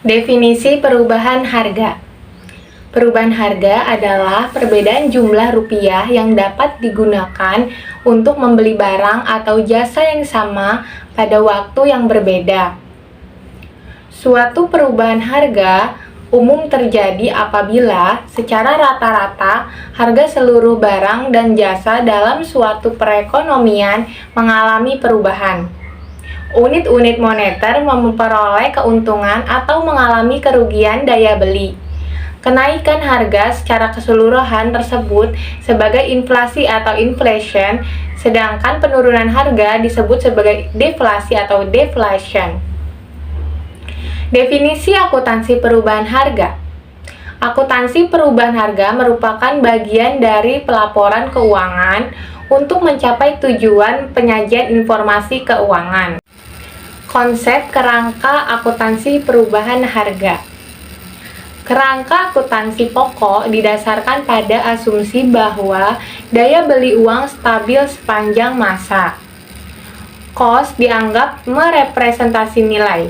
Definisi perubahan harga. Perubahan harga adalah perbedaan jumlah rupiah yang dapat digunakan untuk membeli barang atau jasa yang sama pada waktu yang berbeda. Suatu perubahan harga umum terjadi apabila secara rata-rata harga seluruh barang dan jasa dalam suatu perekonomian mengalami perubahan. Unit-unit moneter memperoleh keuntungan atau mengalami kerugian daya beli. Kenaikan harga secara keseluruhan tersebut sebagai inflasi atau inflation, sedangkan penurunan harga disebut sebagai deflasi atau deflation. Definisi akuntansi perubahan harga. Akuntansi perubahan harga merupakan bagian dari pelaporan keuangan untuk mencapai tujuan penyajian informasi keuangan. Konsep kerangka akuntansi perubahan harga. Kerangka akuntansi pokok didasarkan pada asumsi bahwa daya beli uang stabil sepanjang masa. Cost dianggap merepresentasi nilai.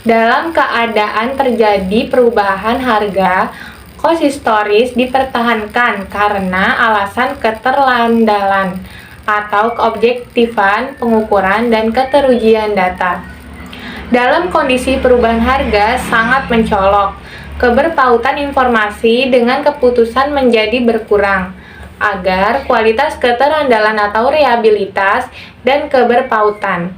Dalam keadaan terjadi perubahan harga, cost historis dipertahankan karena alasan keterlandalan atau keobjektifan pengukuran dan keterujian data. Dalam kondisi perubahan harga sangat mencolok, keberpautan informasi dengan keputusan menjadi berkurang, agar kualitas keterandalan atau reliabilitas dan keberpautan.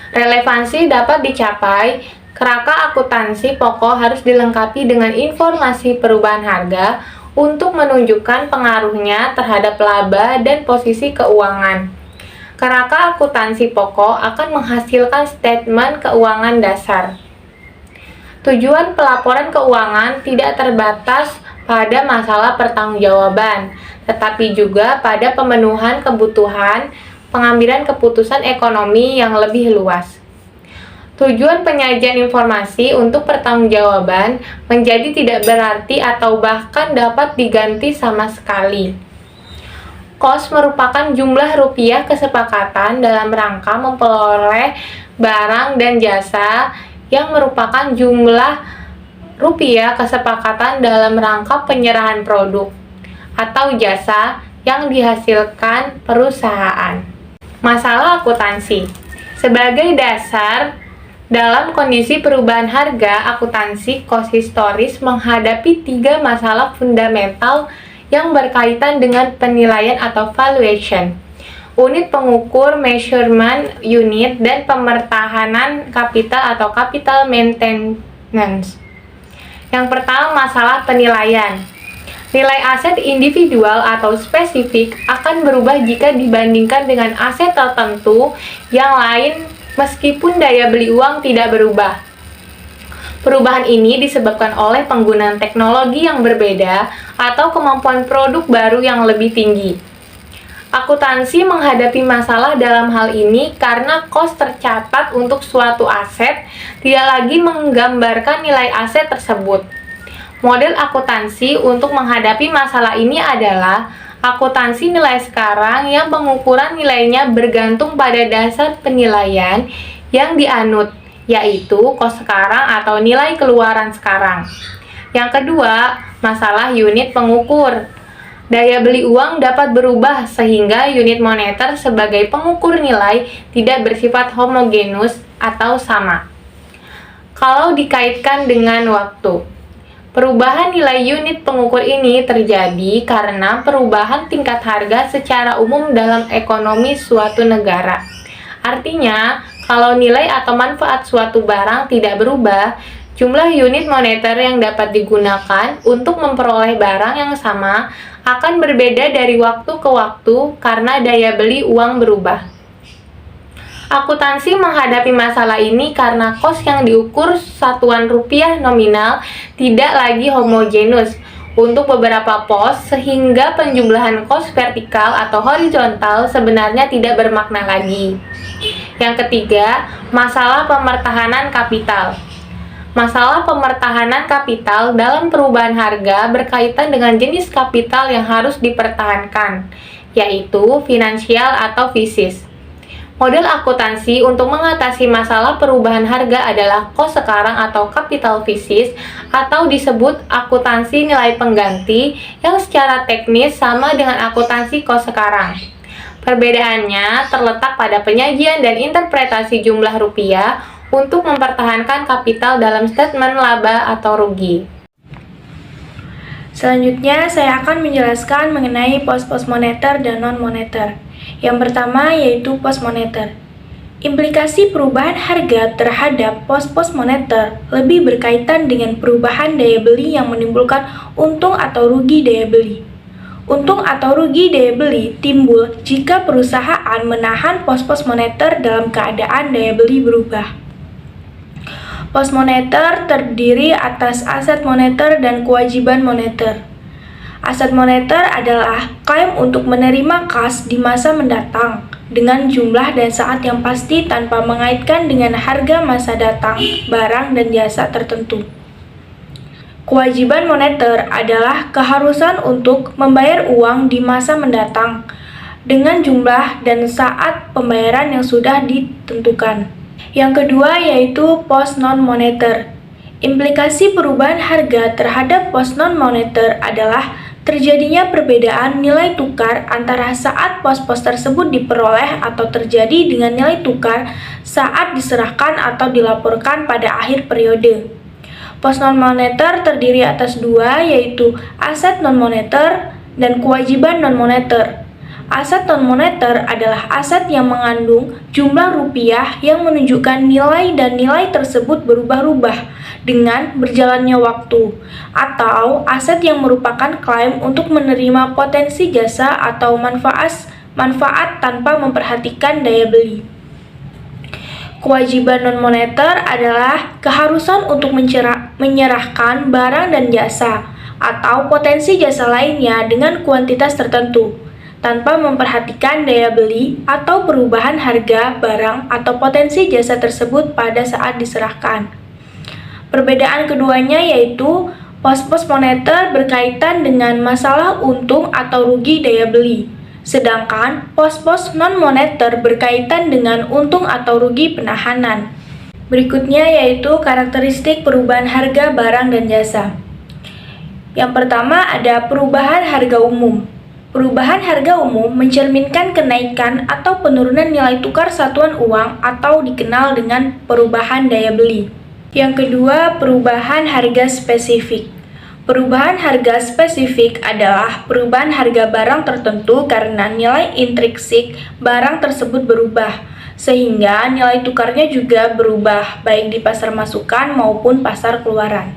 Relevansi dapat dicapai, kerangka akuntansi pokok harus dilengkapi dengan informasi perubahan harga untuk menunjukkan pengaruhnya terhadap laba dan posisi keuangan. Kerangka akuntansi pokok akan menghasilkan statement keuangan dasar. Tujuan pelaporan keuangan tidak terbatas pada masalah pertanggungjawaban, tetapi juga pada pemenuhan kebutuhan pengambilan keputusan ekonomi yang lebih luas. Tujuan penyajian informasi untuk pertanggungjawaban menjadi tidak berarti atau bahkan dapat diganti sama sekali. Cost merupakan jumlah rupiah kesepakatan dalam rangka memperoleh barang dan jasa yang merupakan jumlah rupiah kesepakatan dalam rangka penyerahan produk atau jasa yang dihasilkan perusahaan. Masalah akuntansi. Sebagai dasar, dalam kondisi perubahan harga, akuntansi cost historis menghadapi 3 masalah fundamental yang berkaitan dengan penilaian atau valuation, unit pengukur measurement unit, dan pemertahanan kapital atau capital maintenance. Yang pertama, masalah penilaian. Nilai aset individual atau spesifik akan berubah jika dibandingkan dengan aset tertentu yang lain meskipun daya beli uang tidak berubah. Perubahan ini disebabkan oleh penggunaan teknologi yang berbeda atau kemampuan produk baru yang lebih tinggi. Akuntansi menghadapi masalah dalam hal ini karena cost tercatat untuk suatu aset tidak lagi menggambarkan nilai aset tersebut. Model akuntansi untuk menghadapi masalah ini adalah akuntansi nilai sekarang yang pengukuran nilainya bergantung pada dasar penilaian yang dianut, yaitu cost sekarang atau nilai keluaran sekarang. Yang kedua, masalah unit pengukur. Daya beli uang dapat berubah sehingga unit moneter sebagai pengukur nilai tidak bersifat homogenus atau sama. Kalau dikaitkan dengan waktu, perubahan nilai unit pengukur ini terjadi karena perubahan tingkat harga secara umum dalam ekonomi suatu negara. Artinya, kalau nilai atau manfaat suatu barang tidak berubah, jumlah unit moneter yang dapat digunakan untuk memperoleh barang yang sama akan berbeda dari waktu ke waktu karena daya beli uang berubah. Akuntansi menghadapi masalah ini karena cost yang diukur satuan rupiah nominal tidak lagi homogenus untuk beberapa pos, sehingga penjumlahan cost vertikal atau horizontal sebenarnya tidak bermakna lagi. Yang ketiga, masalah pemertahanan kapital. Masalah pemertahanan kapital dalam perubahan harga berkaitan dengan jenis kapital yang harus dipertahankan, yaitu finansial atau fisis. Model akuntansi untuk mengatasi masalah perubahan harga adalah kos sekarang atau capital basis, atau disebut akuntansi nilai pengganti, yang secara teknis sama dengan akuntansi kos sekarang. Perbedaannya terletak pada penyajian dan interpretasi jumlah rupiah untuk mempertahankan kapital dalam statement laba atau rugi. Selanjutnya, saya akan menjelaskan mengenai pos-pos moneter dan non-moneter. Yang pertama yaitu pos moneter. Implikasi perubahan harga terhadap pos-pos moneter lebih berkaitan dengan perubahan daya beli yang menimbulkan untung atau rugi daya beli. Untung atau rugi daya beli timbul jika perusahaan menahan pos-pos moneter dalam keadaan daya beli berubah. Pos moneter terdiri atas aset moneter dan kewajiban moneter. Aset moneter adalah klaim untuk menerima kas di masa mendatang dengan jumlah dan saat yang pasti tanpa mengaitkan dengan harga masa datang, barang dan jasa tertentu. Kewajiban moneter adalah keharusan untuk membayar uang di masa mendatang dengan jumlah dan saat pembayaran yang sudah ditentukan. Yang kedua yaitu pos non-moneter. Implikasi perubahan harga terhadap pos non-moneter adalah terjadinya perbedaan nilai tukar antara saat pos-pos tersebut diperoleh atau terjadi dengan nilai tukar saat diserahkan atau dilaporkan pada akhir periode. Pos non-moneter terdiri atas dua, yaitu aset non-moneter dan kewajiban non-moneter. Aset non-moneter adalah aset yang mengandung jumlah rupiah yang menunjukkan nilai dan nilai tersebut berubah-ubah dengan berjalannya waktu, atau aset yang merupakan klaim untuk menerima potensi jasa atau manfaat tanpa memperhatikan daya beli. Kewajiban non-moneter adalah keharusan untuk menyerahkan barang dan jasa atau potensi jasa lainnya dengan kuantitas tertentu tanpa memperhatikan daya beli atau perubahan harga barang atau potensi jasa tersebut pada saat diserahkan. Perbedaan keduanya yaitu pos-pos moneter berkaitan dengan masalah untung atau rugi daya beli, sedangkan pos-pos non-moneter berkaitan dengan untung atau rugi penahanan. Berikutnya yaitu karakteristik perubahan harga barang dan jasa. Yang pertama ada perubahan harga umum. Perubahan harga umum mencerminkan kenaikan atau penurunan nilai tukar satuan uang atau dikenal dengan perubahan daya beli. Yang kedua, perubahan harga spesifik. Perubahan harga spesifik adalah perubahan harga barang tertentu karena nilai intrinsik barang tersebut berubah, sehingga nilai tukarnya juga berubah baik di pasar masukan maupun pasar keluaran.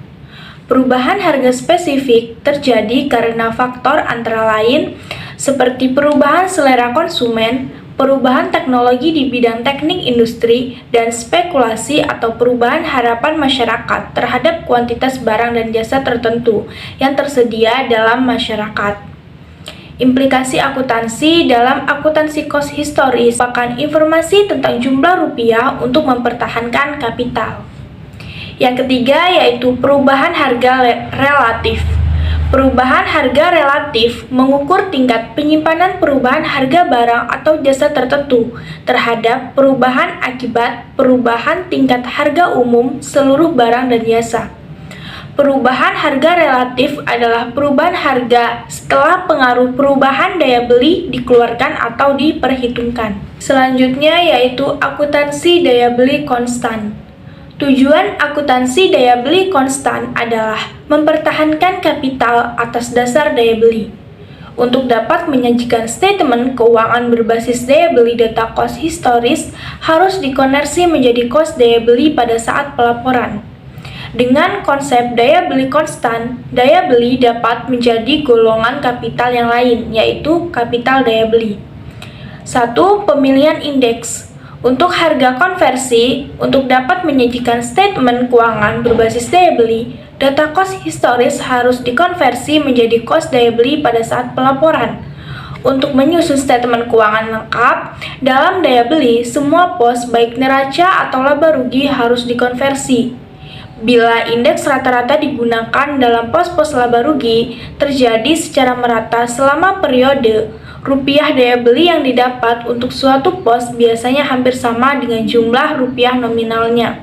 Perubahan harga spesifik terjadi karena faktor antara lain seperti perubahan selera konsumen, perubahan teknologi di bidang teknik industri, dan spekulasi atau perubahan harapan masyarakat terhadap kuantitas barang dan jasa tertentu yang tersedia dalam masyarakat. Implikasi akuntansi dalam akuntansi kos historis merupakan informasi tentang jumlah rupiah untuk mempertahankan kapital. Yang ketiga yaitu perubahan harga relatif. Perubahan harga relatif mengukur tingkat penyimpanan perubahan harga barang atau jasa tertentu terhadap perubahan akibat perubahan tingkat harga umum seluruh barang dan jasa. Perubahan harga relatif adalah perubahan harga setelah pengaruh perubahan daya beli dikeluarkan atau diperhitungkan. Selanjutnya yaitu akuntansi daya beli konstan. Tujuan akuntansi daya beli konstan adalah mempertahankan kapital atas dasar daya beli. Untuk dapat menyajikan statement keuangan berbasis daya beli data kos historis harus dikonversi menjadi kos daya beli pada saat pelaporan. Dengan konsep daya beli konstan, daya beli dapat menjadi golongan kapital yang lain, yaitu kapital daya beli. 1. Pemilihan indeks. Untuk harga konversi, untuk dapat menyajikan statement keuangan berbasis daya beli, data kos historis harus dikonversi menjadi kos daya beli pada saat pelaporan. Untuk menyusun statement keuangan lengkap, dalam daya beli, semua pos baik neraca atau laba rugi harus dikonversi. Bila indeks rata-rata digunakan dalam pos-pos laba rugi terjadi secara merata selama periode, rupiah daya beli yang didapat untuk suatu pos biasanya hampir sama dengan jumlah rupiah nominalnya.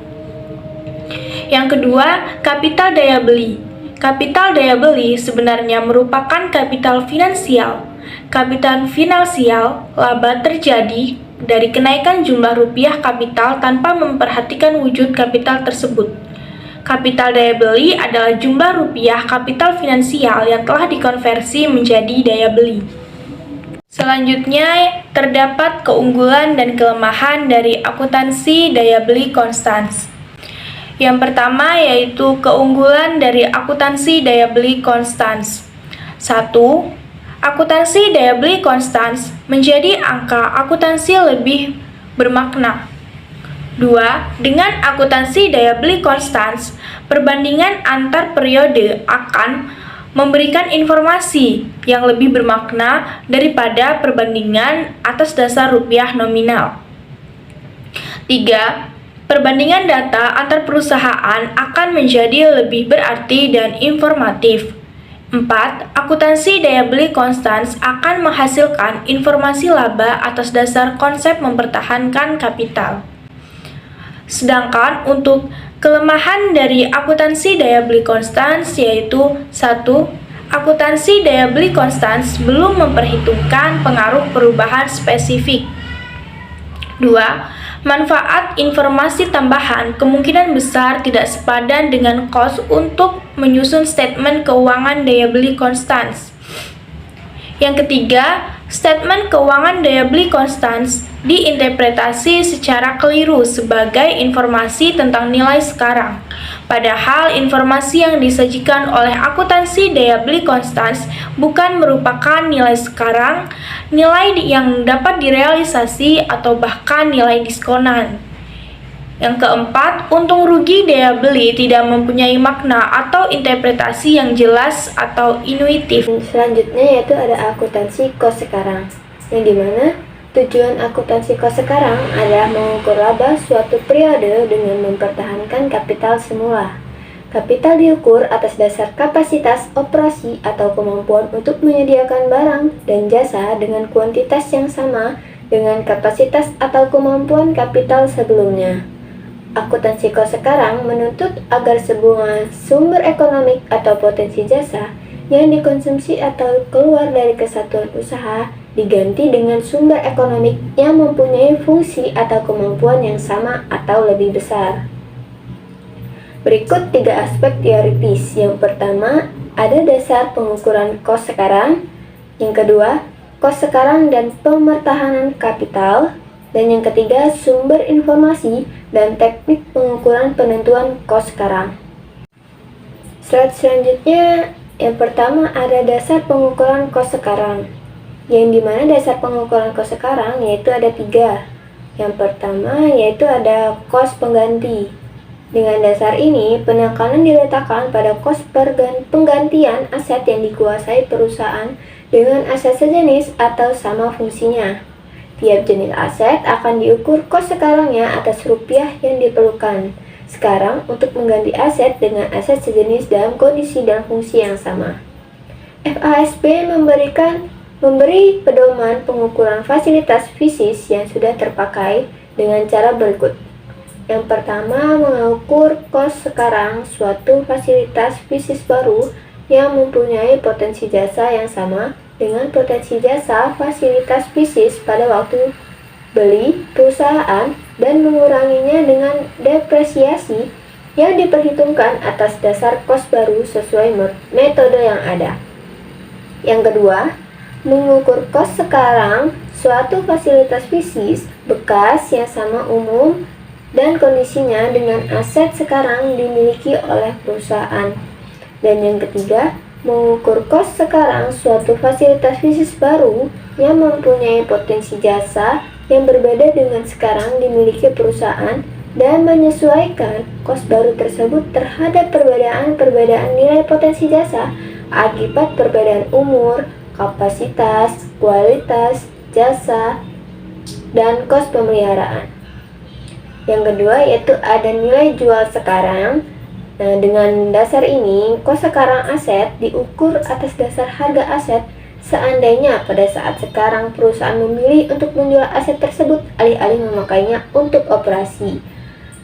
Yang kedua, kapital daya beli. Kapital daya beli sebenarnya merupakan kapital finansial. Kapital finansial laba terjadi dari kenaikan jumlah rupiah kapital tanpa memperhatikan wujud kapital tersebut. Kapital daya beli adalah jumlah rupiah kapital finansial yang telah dikonversi menjadi daya beli. Selanjutnya, terdapat keunggulan dan kelemahan dari akuntansi daya beli konstans. Yang pertama yaitu keunggulan dari akuntansi daya beli konstans. 1. Akuntansi daya beli konstans menjadi angka akuntansi lebih bermakna. 2. Dengan akuntansi daya beli konstans, perbandingan antar periode akan memberikan informasi yang lebih bermakna daripada perbandingan atas dasar rupiah nominal. 3. Perbandingan data antar perusahaan akan menjadi lebih berarti dan informatif. 4. Akuntansi daya beli konstans akan menghasilkan informasi laba atas dasar konsep mempertahankan kapital. Sedangkan untuk kelemahan dari akuntansi daya beli konstans yaitu 1. Akuntansi daya beli konstans belum memperhitungkan pengaruh perubahan spesifik. 2. Manfaat informasi tambahan kemungkinan besar tidak sepadan dengan kos untuk menyusun statement keuangan daya beli konstans. Yang ketiga, statement keuangan daya beli konstans diinterpretasi secara keliru sebagai informasi tentang nilai sekarang. Padahal informasi yang disajikan oleh akuntansi daya beli konstans bukan merupakan nilai sekarang, nilai yang dapat direalisasi atau bahkan nilai diskonan. Yang keempat, untung rugi daya beli tidak mempunyai makna atau interpretasi yang jelas atau intuitif. Selanjutnya yaitu ada akuntansi kos sekarang, yang dimana tujuan akuntansi kos sekarang adalah mengukur laba suatu periode dengan mempertahankan kapital semula. Kapital diukur atas dasar kapasitas operasi atau kemampuan untuk menyediakan barang dan jasa dengan kuantitas yang sama dengan kapasitas atau kemampuan kapital sebelumnya. Akuntansi kos sekarang menuntut agar sebuah sumber ekonomi atau potensi jasa yang dikonsumsi atau keluar dari kesatuan usaha diganti dengan sumber ekonomi yang mempunyai fungsi atau kemampuan yang sama atau lebih besar. Berikut 3 aspek teoritis. Yang pertama, ada dasar pengukuran kos sekarang. Yang kedua, kos sekarang dan pemertahanan kapital. Dan yang ketiga, sumber informasi dan teknik pengukuran penentuan kos sekarang. Slide selanjutnya, yang pertama ada dasar pengukuran kos sekarang, yang dimana dasar pengukuran kos sekarang yaitu ada 3. Yang pertama yaitu ada kos pengganti. Dengan dasar ini, penekanan diletakkan pada kos penggantian aset yang dikuasai perusahaan dengan aset sejenis atau sama fungsinya. Tiap jenis aset akan diukur kos sekarangnya atas rupiah yang diperlukan sekarang untuk mengganti aset dengan aset sejenis dalam kondisi dan fungsi yang sama. FASB memberi pedoman pengukuran fasilitas fisik yang sudah terpakai dengan cara berikut. Yang pertama, mengukur kos sekarang suatu fasilitas fisik baru yang mempunyai potensi jasa yang sama dengan potensi jasa fasilitas fisik pada waktu beli perusahaan dan menguranginya dengan depresiasi yang diperhitungkan atas dasar kos baru sesuai metode yang ada. Yang kedua, mengukur kos sekarang suatu fasilitas fisik bekas yang sama umum dan kondisinya dengan aset sekarang dimiliki oleh perusahaan. Dan yang ketiga, mengukur kos sekarang suatu fasilitas fisik baru yang mempunyai potensi jasa yang berbeda dengan sekarang dimiliki perusahaan dan menyesuaikan kos baru tersebut terhadap perbedaan nilai potensi jasa akibat perbedaan umur, kapasitas, kualitas, jasa, dan kos pemeliharaan. Yang kedua yaitu ada nilai jual sekarang. Nah, dengan dasar ini, kos sekarang aset diukur atas dasar harga aset Seandainya pada saat sekarang perusahaan memilih untuk menjual aset tersebut alih-alih memakainya untuk operasi.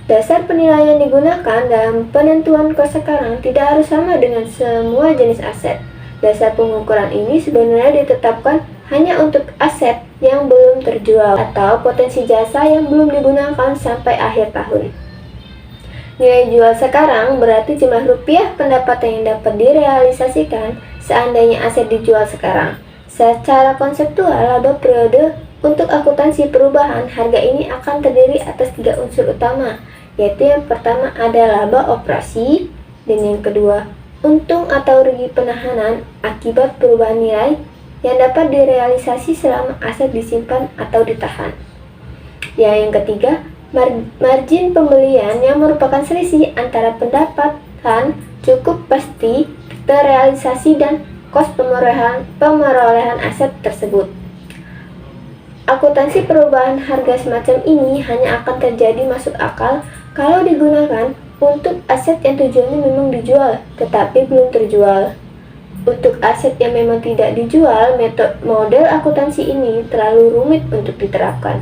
Dasar penilaian digunakan dalam penentuan kos sekarang tidak harus sama dengan semua jenis aset. Dasar pengukuran ini sebenarnya ditetapkan hanya untuk aset yang belum terjual atau potensi jasa yang belum digunakan sampai akhir tahun. Nilai jual sekarang berarti jumlah rupiah pendapatan yang dapat direalisasikan seandainya aset dijual sekarang. Secara konseptual, laba periode untuk akuntansi perubahan harga ini akan terdiri atas 3 unsur utama, yaitu yang pertama ada laba operasi, dan yang kedua, untung atau rugi penahanan akibat perubahan nilai yang dapat direalisasi selama aset disimpan atau ditahan. Yang ketiga, margin pembelian yang merupakan selisih antara pendapatan cukup pasti terrealisasi dan kos pemerolehan aset tersebut. Akuntansi perubahan harga semacam ini hanya akan terjadi masuk akal kalau digunakan untuk aset yang tujuannya memang dijual tetapi belum terjual. Untuk aset yang memang tidak dijual, model akuntansi ini terlalu rumit untuk diterapkan.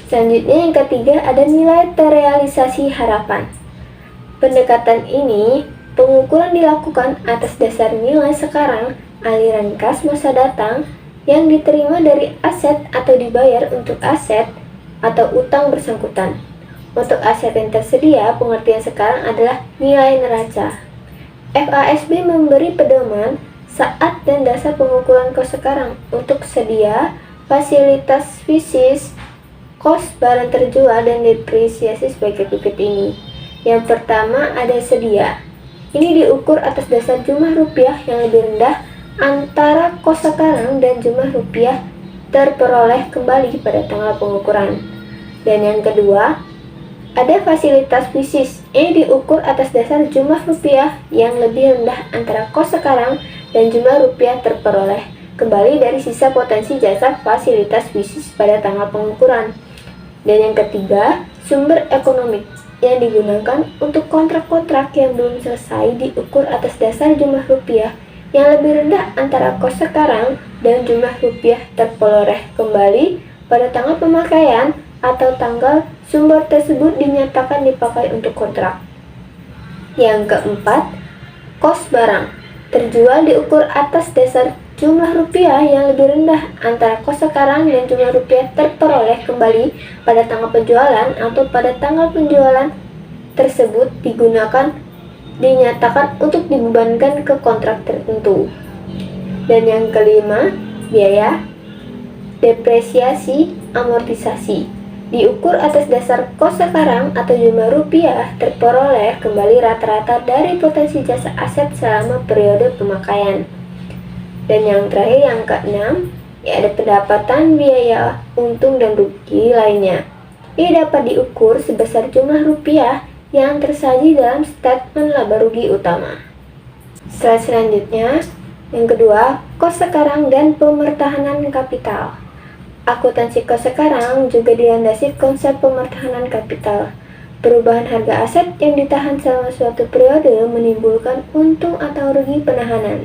Selanjutnya yang ketiga ada nilai terrealisasi harapan. Pendekatan ini pengukuran dilakukan atas dasar nilai sekarang aliran kas masa datang yang diterima dari aset atau dibayar untuk aset atau utang bersangkutan. Untuk aset yang tersedia, pengertian sekarang adalah nilai neraca. FASB memberi pedoman saat dan dasar pengukuran kos sekarang untuk sedia, fasilitas fisik, kos barang terjual, dan depresiasi sebagai berikut ini. Yang pertama ada sedia. Ini diukur atas dasar jumlah rupiah yang lebih rendah antara kos sekarang dan jumlah rupiah terperoleh kembali pada tanggal pengukuran. Dan yang kedua, ada fasilitas fisik. Ini diukur atas dasar jumlah rupiah yang lebih rendah antara kos sekarang dan jumlah rupiah terperoleh kembali dari sisa potensi jasa fasilitas fisik pada tanggal pengukuran. Dan yang ketiga, sumber ekonomi yang digunakan untuk kontrak-kontrak yang belum selesai diukur atas dasar jumlah rupiah yang lebih rendah antara kos sekarang dan jumlah rupiah terperoleh kembali pada tanggal pemakaian atau tanggal sumber tersebut dinyatakan dipakai untuk kontrak. Yang keempat, kos barang terjual diukur atas dasar jumlah rupiah yang lebih rendah antara kos sekarang dan jumlah rupiah terperoleh kembali pada tanggal penjualan atau pada tanggal penjualan tersebut dinyatakan untuk dibebankan ke kontrak tertentu. Dan yang kelima, biaya depresiasi amortisasi diukur atas dasar kos sekarang atau jumlah rupiah terperoleh kembali rata-rata dari potensi jasa aset selama periode pemakaian. Dan yang terakhir, yang keenam, ada pendapatan biaya untung dan rugi lainnya. Ini dapat diukur sebesar jumlah rupiah yang tersaji dalam statement laba rugi utama. Slide selanjutnya, yang kedua, kos sekarang dan pemertahanan kapital. Akuntansi kos sekarang juga dilandasi konsep pemertahanan kapital. Perubahan harga aset yang ditahan selama suatu periode menimbulkan untung atau rugi penahanan.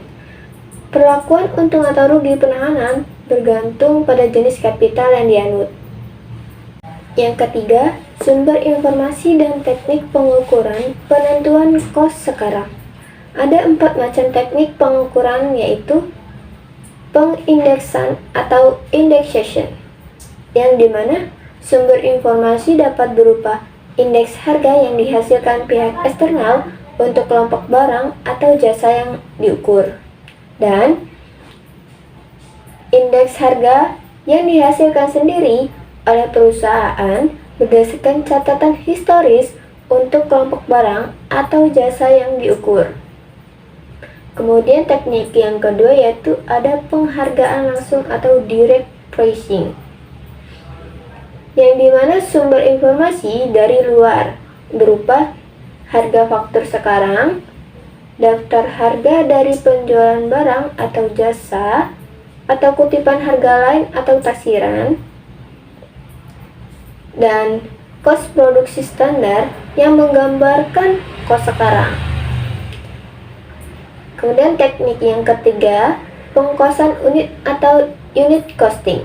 Perlakuan untung atau rugi penahanan bergantung pada jenis kapital yang dianut. Yang ketiga, sumber informasi dan teknik pengukuran penentuan kos sekarang. Ada 4 macam teknik pengukuran, yaitu pengindeksan atau indexation, yang dimana sumber informasi dapat berupa indeks harga yang dihasilkan pihak eksternal untuk kelompok barang atau jasa yang diukur, dan indeks harga yang dihasilkan sendiri oleh perusahaan berdasarkan catatan historis untuk kelompok barang atau jasa yang diukur. Kemudian teknik yang kedua yaitu ada penghargaan langsung atau direct pricing, yang dimana sumber informasi dari luar berupa harga faktur sekarang, daftar harga dari penjualan barang atau jasa, atau kutipan harga lain atau taksiran, dan kos produksi standar yang menggambarkan kos sekarang. Kemudian teknik yang ketiga pengkosan unit atau unit costing.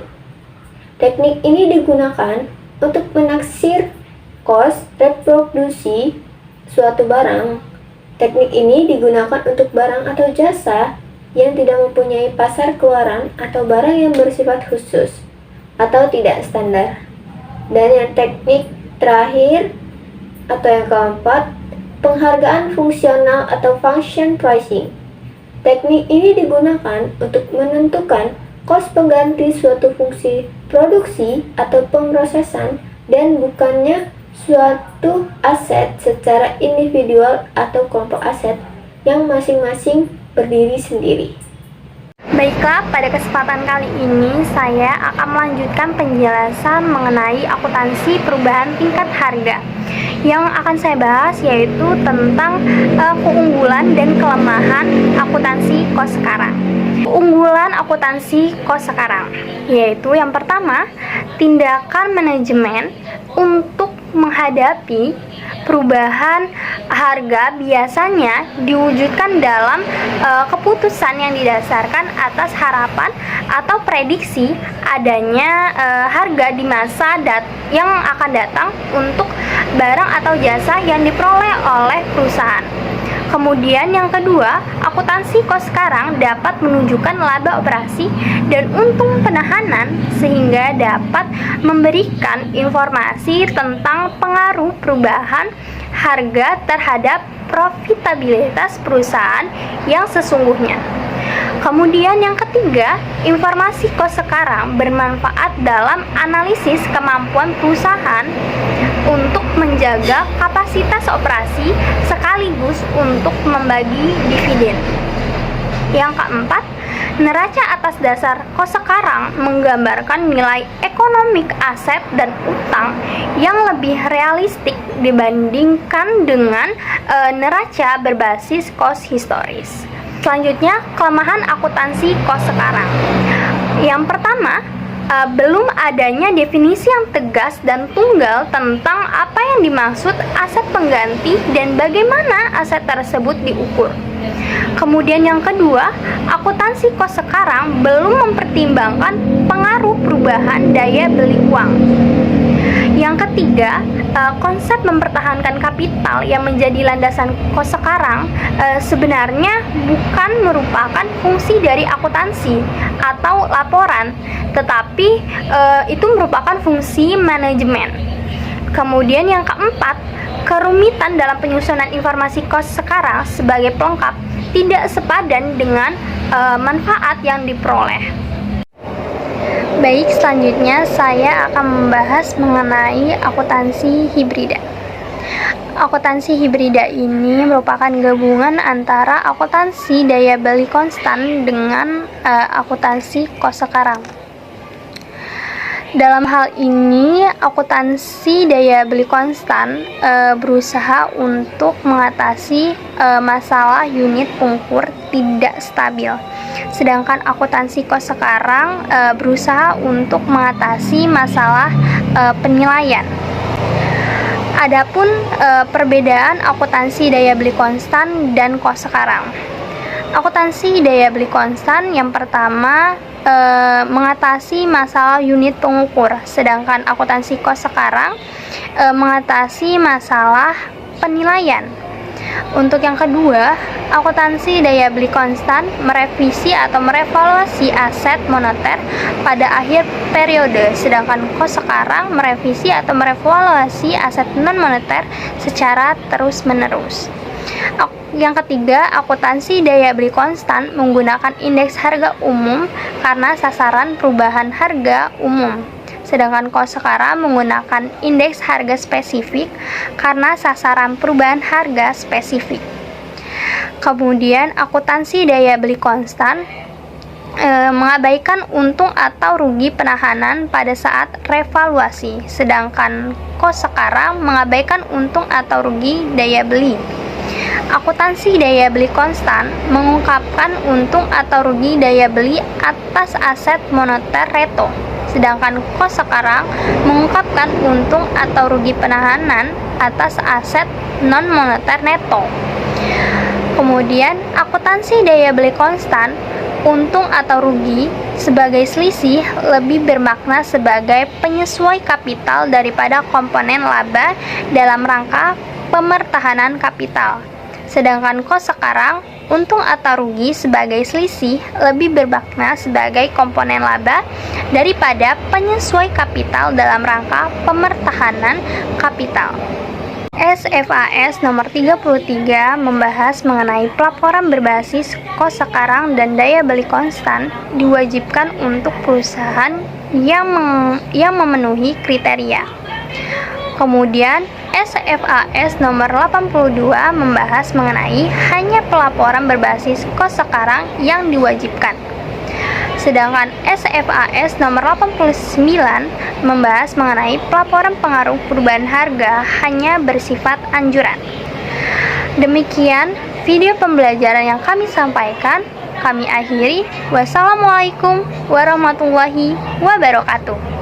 Teknik ini digunakan untuk menaksir kos reproduksi suatu barang. Teknik ini digunakan untuk barang atau jasa yang tidak mempunyai pasar keluaran atau barang yang bersifat khusus atau tidak standar. Dan yang teknik terakhir atau yang keempat, penghargaan fungsional atau function pricing. Teknik ini digunakan untuk menentukan kos pengganti suatu fungsi produksi atau pemrosesan dan bukannya suatu aset secara individual atau kelompok aset yang masing-masing berdiri sendiri. Baiklah, pada kesempatan kali ini saya akan melanjutkan penjelasan mengenai akuntansi perubahan tingkat harga. Yang akan saya bahas yaitu tentang keunggulan dan kelemahan akuntansi kos sekarang. Keunggulan akuntansi kos sekarang yaitu yang pertama, tindakan manajemen untuk menghadapi perubahan harga biasanya diwujudkan dalam keputusan yang didasarkan atas harapan atau prediksi adanya harga di masa yang akan datang untuk barang atau jasa yang diperoleh oleh perusahaan. Kemudian yang kedua, akuntansi kos sekarang dapat menunjukkan laba operasi dan untung penahanan sehingga dapat memberikan informasi tentang pengaruh perubahan harga terhadap profitabilitas perusahaan yang sesungguhnya. Kemudian yang ketiga, informasi kos sekarang bermanfaat dalam analisis kemampuan perusahaan untuk menjaga kapasitas operasi sekaligus untuk membagi dividen. Yang keempat, neraca atas dasar kos sekarang menggambarkan nilai ekonomik aset dan utang yang lebih realistik dibandingkan dengan neraca berbasis kos historis. Selanjutnya, kelemahan akuntansi kos sekarang. Yang pertama, belum adanya definisi yang tegas dan tunggal tentang apa yang dimaksud aset pengganti dan bagaimana aset tersebut diukur. Kemudian yang kedua, akuntansi kos sekarang belum mempertimbangkan pengaruh perubahan daya beli uang. Yang ketiga, konsep mempertahankan kapital yang menjadi landasan kos sekarang sebenarnya bukan merupakan fungsi dari akuntansi atau laporan, tetapi itu merupakan fungsi manajemen. Kemudian yang keempat, kerumitan dalam penyusunan informasi kos sekarang sebagai pelengkap tidak sepadan dengan manfaat yang diperoleh. Baik, selanjutnya saya akan membahas mengenai akuntansi hibrida. Akuntansi hibrida ini merupakan gabungan antara akuntansi daya beli konstan dengan akuntansi kos sekarang. Dalam hal ini, akuntansi daya beli konstan berusaha untuk mengatasi masalah unit pungkur tidak stabil. Sedangkan akuntansi kos sekarang berusaha untuk mengatasi masalah penilaian. Adapun perbedaan akuntansi daya beli konstan dan kos sekarang. Akuntansi daya beli konstan yang pertama mengatasi masalah unit pengukur, sedangkan akuntansi kos sekarang mengatasi masalah penilaian. Untuk yang kedua, akuntansi daya beli konstan merevisi atau merevaluasi aset moneter pada akhir periode, sedangkan kos sekarang merevisi atau merevaluasi aset non-moneter secara terus-menerus. Yang ketiga, akuntansi daya beli konstan menggunakan indeks harga umum karena sasaran perubahan harga umum. Sedangkan kos sekarang menggunakan indeks harga spesifik karena sasaran perubahan harga spesifik. Kemudian, akuntansi daya beli konstan mengabaikan untung atau rugi penahanan pada saat revaluasi, sedangkan kos sekarang mengabaikan untung atau rugi daya beli. Akuntansi daya beli konstan mengungkapkan untung atau rugi daya beli atas aset moneter reto, sedangkan kos sekarang mengungkapkan untung atau rugi penahanan atas aset non-moneter neto. Kemudian, akuntansi daya beli konstan untung atau rugi sebagai selisih lebih bermakna sebagai penyesuai kapital daripada komponen laba dalam rangka pemertahanan kapital. Sedangkan kos sekarang, untung atau rugi sebagai selisih lebih bermakna sebagai komponen laba daripada penyesuai kapital dalam rangka pemertahanan kapital. SFAS nomor 33 membahas mengenai pelaporan berbasis kos sekarang dan daya beli konstan diwajibkan untuk perusahaan yang memenuhi kriteria. Kemudian SFAS nomor 82 membahas mengenai hanya pelaporan berbasis kos sekarang yang diwajibkan. Sedangkan SFAS nomor 89 membahas mengenai pelaporan pengaruh perubahan harga hanya bersifat anjuran. Demikian video pembelajaran yang kami sampaikan. Kami akhiri. Wassalamualaikum warahmatullahi wabarakatuh.